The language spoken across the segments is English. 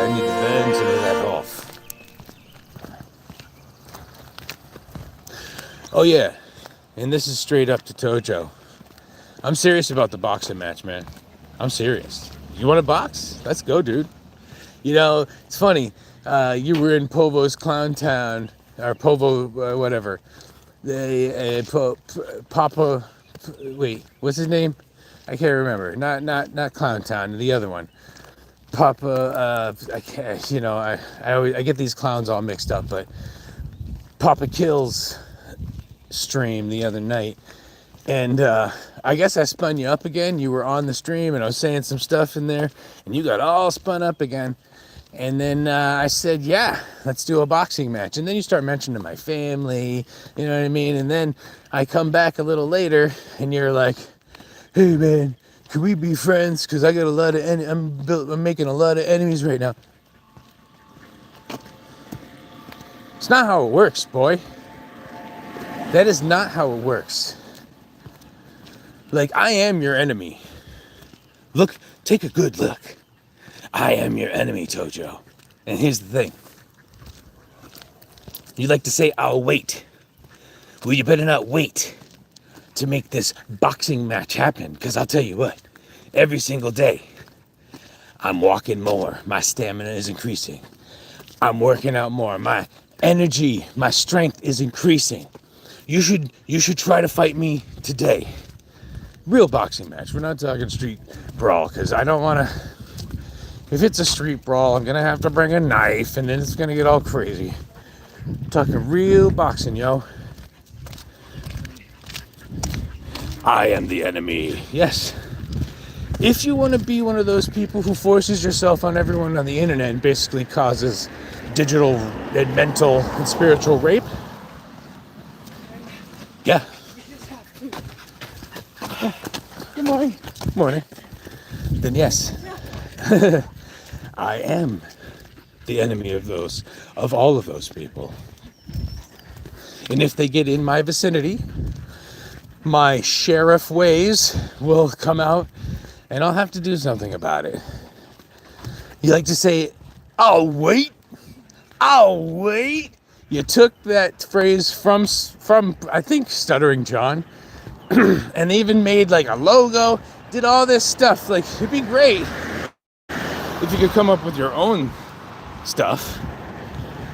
I need to then turn that off. Oh yeah, and this is straight up to ToJo. I'm serious about the boxing match, man. I'm serious. You want to box? Let's go, dude. You know, it's funny. You were in Povo's Clown Town, or Povo, whatever. Papa. Wait, what's his name? I can't remember. Not Clown Town. The other one. Papa. I can't. You know, I get these clowns all mixed up, but Papa Kills stream the other night, and I guess I spun you up again. You were on the stream, and I was saying some stuff in there, and you got all spun up again. And then I said, yeah, let's do a boxing match. And then you start mentioning my family, you know what I mean? And then I come back a little later, and you're like, hey, man, can we be friends? Because I got a lot of, I'm making a lot of enemies right now. It's not how it works, boy. That is not how it works. Like, I am your enemy. Look, take a good look. I am your enemy, ToJo. And here's the thing. You like to say, I'll wait. Well, you better not wait to make this boxing match happen. Because I'll tell you what, every single day, I'm walking more. My stamina is increasing. I'm working out more. My energy, my strength is increasing. You should try to fight me today. Real boxing match. We're not talking street brawl, because I don't want to. If it's a street brawl, I'm gonna have to bring a knife, and then it's gonna get all crazy. I'm talking real boxing, yo. I am the enemy. Yes. If you want to be one of those people who forces yourself on everyone on the internet and basically causes digital and mental and spiritual rape, yeah. Good morning. Morning. Then yes. I am the enemy of all of those people. And if they get in my vicinity, my sheriff ways will come out, and I'll have to do something about it. You like to say, I'll wait? I'll wait? You took that phrase from I think Stuttering John, and they even made like a logo, did all this stuff. Like, it'd be great if you could come up with your own stuff.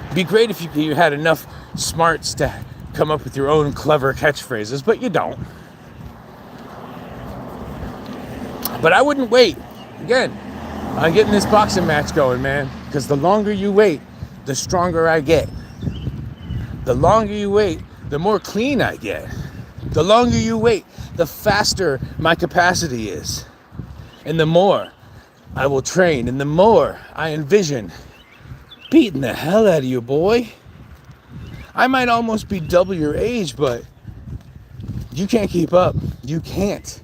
It'd be great if you had enough smarts to come up with your own clever catchphrases, but you don't. But I wouldn't wait. Again, I'm getting this boxing match going, man, because the longer you wait, the stronger I get. The longer you wait, the more clean I get. The longer you wait, the faster my capacity is. And the more I will train, and the more I envision beating the hell out of you, boy. I might almost be double your age, but you can't keep up. You can't.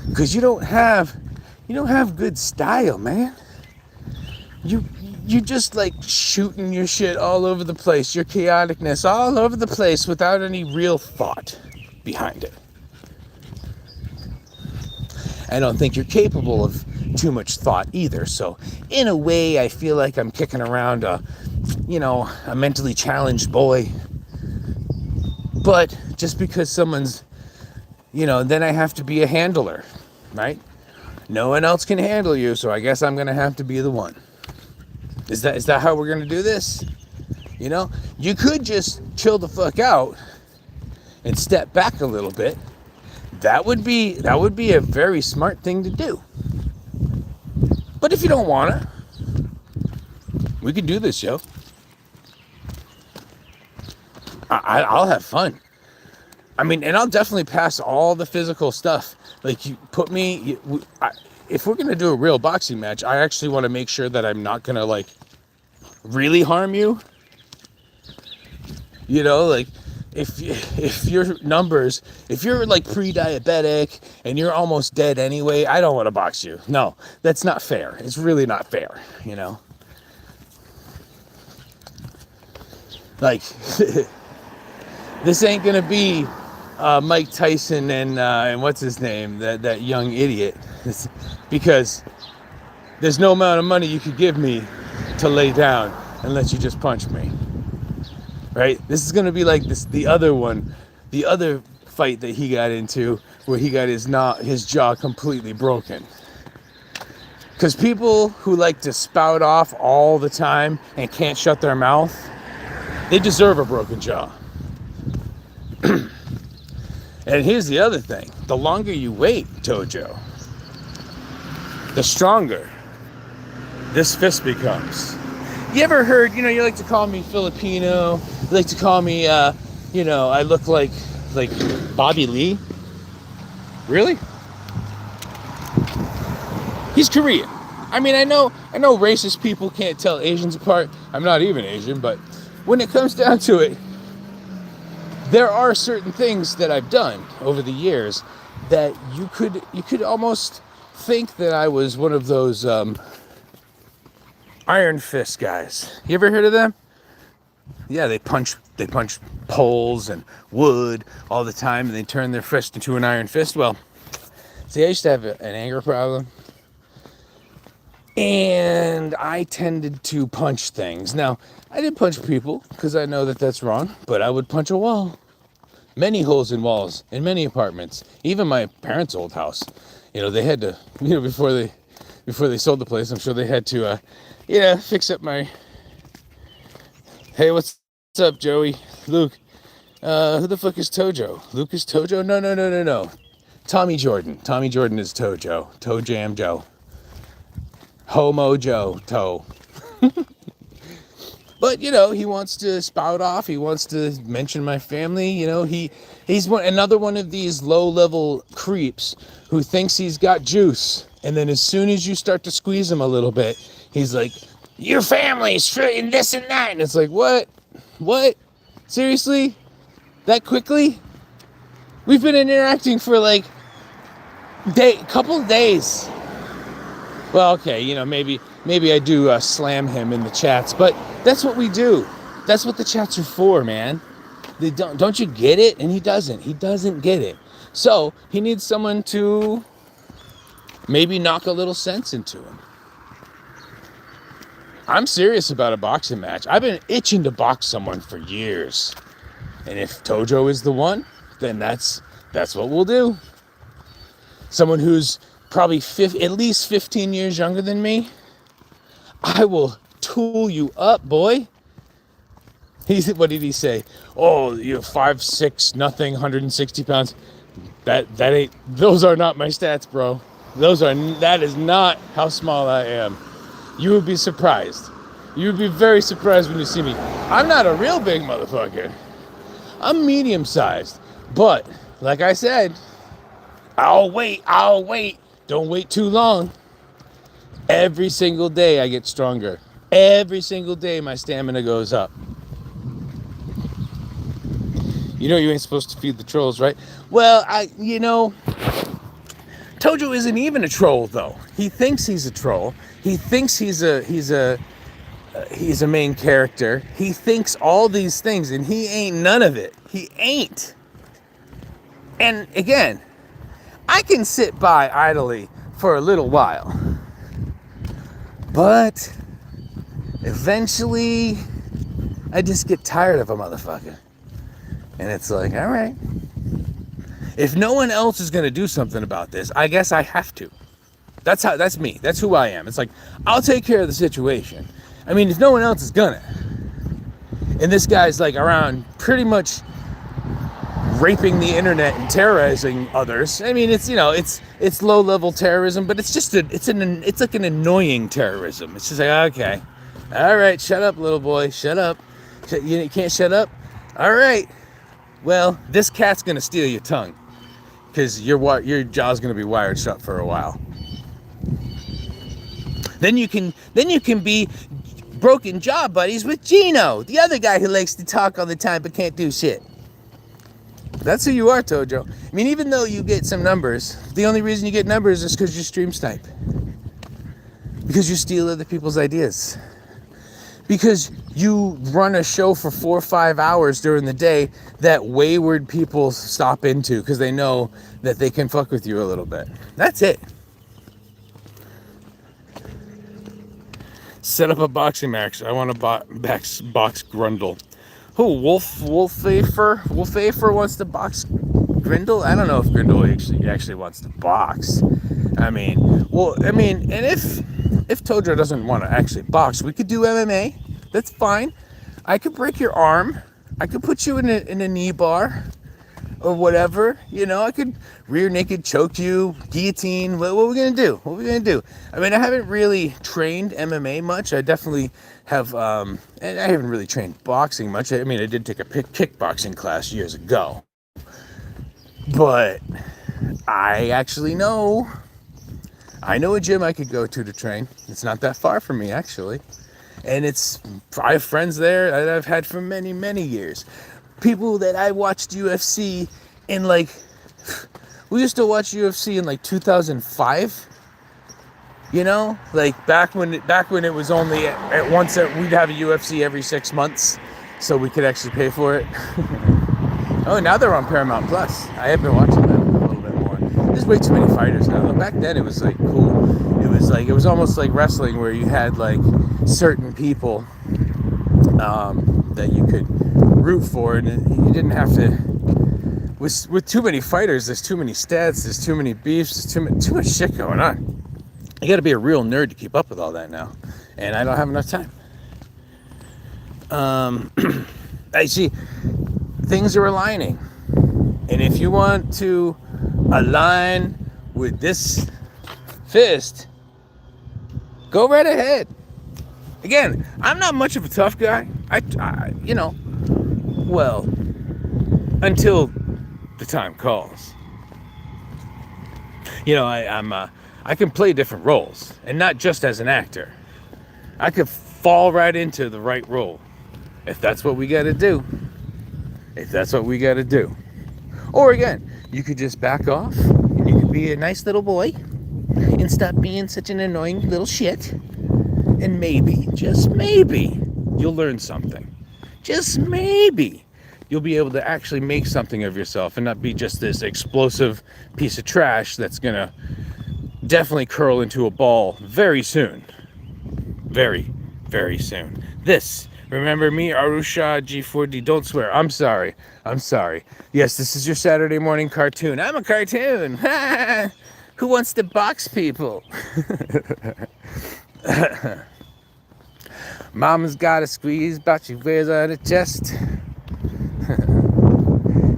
Because you don't have good style, man. You just like shooting your shit all over the place, your chaoticness all over the place without any real thought behind it. I don't think you're capable of too much thought either. So in a way, I feel like I'm kicking around a mentally challenged boy. But just because someone's, then I have to be a handler, right? No one else can handle you, so I guess I'm going to have to be the one. Is that how we're going to do this? You could just chill the fuck out and step back a little bit. That would be a very smart thing to do. But if you don't want to, we can do this, yo. I'll have fun. I mean, and I'll definitely pass all the physical stuff. Like, you put me... if we're going to do a real boxing match, I actually want to make sure that I'm not going to, like, really harm you. Like, if your numbers... If you're, like, pre-diabetic and you're almost dead anyway, I don't want to box you. No, that's not fair. It's really not fair, Like... This ain't gonna be Mike Tyson and what's his name, that young idiot, because there's no amount of money you could give me to lay down and let you just punch me. Right? This is gonna be like this the other one, the other fight that he got into where he got his jaw completely broken. Because people who like to spout off all the time and can't shut their mouth, they deserve a broken jaw. And here's the other thing. The longer you wait, ToJo, the stronger this fist becomes. You ever heard, you like to call me Filipino, you like to call me, I look like Bobby Lee? Really? He's Korean. I mean, I know racist people can't tell Asians apart. I'm not even Asian, but when it comes down to it, there are certain things that I've done over the years that you could almost think that I was one of those Iron Fist guys. You ever heard of them? Yeah, they punch poles and wood all the time, and they turn their fist into an iron fist. Well, see, I used to have an anger problem, and I tended to punch things. Now, I didn't punch people because I know that that's wrong, but I would punch a wall. Many holes in walls in many apartments. Even my parents' old house. They had to, before they sold the place, I'm sure they had to, fix up my. Hey, what's up, Joey? Luke. Who the fuck is ToJo? Luke is ToJo? No. Tommy Jordan. Tommy Jordan is ToJo. Toe Jam Joe. Homo Joe. Toe. But, he wants to spout off. He wants to mention my family. He's another one of these low-level creeps who thinks he's got juice. And then as soon as you start to squeeze him a little bit, he's like, your family's and this and that. And it's like, what? What? Seriously? That quickly? We've been interacting for like couple days. Well, okay, maybe I do slam him in the chats, but that's what we do. That's what the chats are for, man. They don't you get it? And he doesn't get it. So he needs someone to maybe knock a little sense into him. I'm serious about a boxing match. I've been itching to box someone for years. And if ToJo is the one, then that's what we'll do. Someone who's probably at least 15 years younger than me, I will tool you up, boy. What did he say? Oh, you're 5'6", nothing, 160 pounds. Those are not my stats, bro. That is not how small I am. You would be surprised. You would be very surprised when you see me. I'm not a real big motherfucker. I'm medium-sized. But, like I said, I'll wait. Don't wait too long. Every single day I get stronger. Every single day my stamina goes up. You ain't supposed to feed the trolls, right? Well, ToJo isn't even a troll, though. He thinks he's a troll. He thinks he's a main character. He thinks all these things, and he ain't none of it. He ain't. And again, I can sit by idly for a little while, but eventually I just get tired of a motherfucker. And it's like, all right, if no one else is going to do something about this, I guess I have to. That's me. That's who I am. It's like, I'll take care of the situation. I mean, if no one else is gonna, and this guy's like around pretty much raping the internet and terrorizing others. I mean, it's low level terrorism, but it's just it's like an annoying terrorism. It's just like, okay, all right, shut up, little boy, shut up. You can't shut up. All right. Well, this cat's gonna steal your tongue because your jaw's gonna be wired shut for a while. Then you can be broken jaw buddies with Gino, the other guy who likes to talk all the time but can't do shit. That's who you are, ToJo. I mean, even though you get some numbers, the only reason you get numbers is because you stream snipe. Because you steal other people's ideas. Because you run a show for 4 or 5 hours during the day that wayward people stop into because they know that they can fuck with you a little bit. That's it. Set up a boxing match. I want to box Grundle. Who? Wolfafer wants to box Grindle? I don't know if Grindle actually wants to box. I mean, and if ToJo doesn't want to actually box, we could do MMA. That's fine. I could break your arm. I could put you in a knee bar or whatever. I could rear naked choke you, guillotine. What are we gonna do? I mean, I haven't really trained MMA much. I definitely have, and I haven't really trained boxing much. I mean, I did take a kickboxing class years ago, but I actually know a gym I could go to train. It's not that far from me, actually. And I have friends there that I've had for many, many years. People that I watched UFC in we used to watch UFC in 2005. Back when it was only at once that we'd have a UFC every 6 months, so we could actually pay for it. Oh, now they're on Paramount Plus. I have been watching them a little bit more. There's way too many fighters now. Back then it was cool. It was almost like wrestling, where you had certain people that you could root for, and you didn't have to. With too many fighters, there's too many stats, there's too many beefs, there's too much shit going on. You got to be a real nerd to keep up with all that now, and I don't have enough time. I see things are aligning, and if you want to align with this fist, go right ahead. Again, I'm not much of a tough guy. Until the time calls. I can play different roles, and not just as an actor. I could fall right into the right role if that's what we got to do. Or again, you could just back off, and you could be a nice little boy and stop being such an annoying little shit. And maybe, just maybe, you'll learn something. Just maybe you'll be able to actually make something of yourself and not be just this explosive piece of trash that's gonna definitely curl into a ball very soon. Very, very soon. Remember me, Arusha G4D, don't swear. I'm sorry. Yes, this is your Saturday morning cartoon. I'm a cartoon. Who wants to box people? Mama's got a squeeze box she wears on her chest.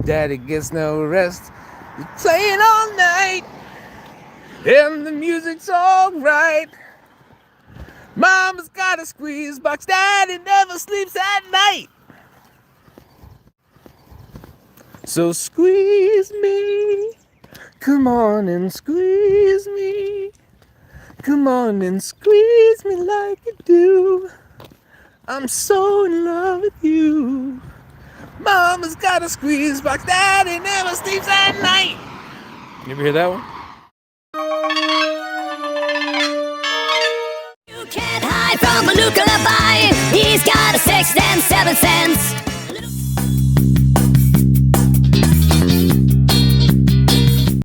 Daddy gets no rest. He's playing all night, and the music's all right. Mama's got a squeeze box. Daddy never sleeps at night. So squeeze me. Come on and squeeze me. Come on and squeeze me like you do. I'm so in love with you. Mama's got a squeeze box. Daddy never sleeps at night. You ever hear that one? You can't hide from a look-a-bye. He's got a 6 and 7 cents.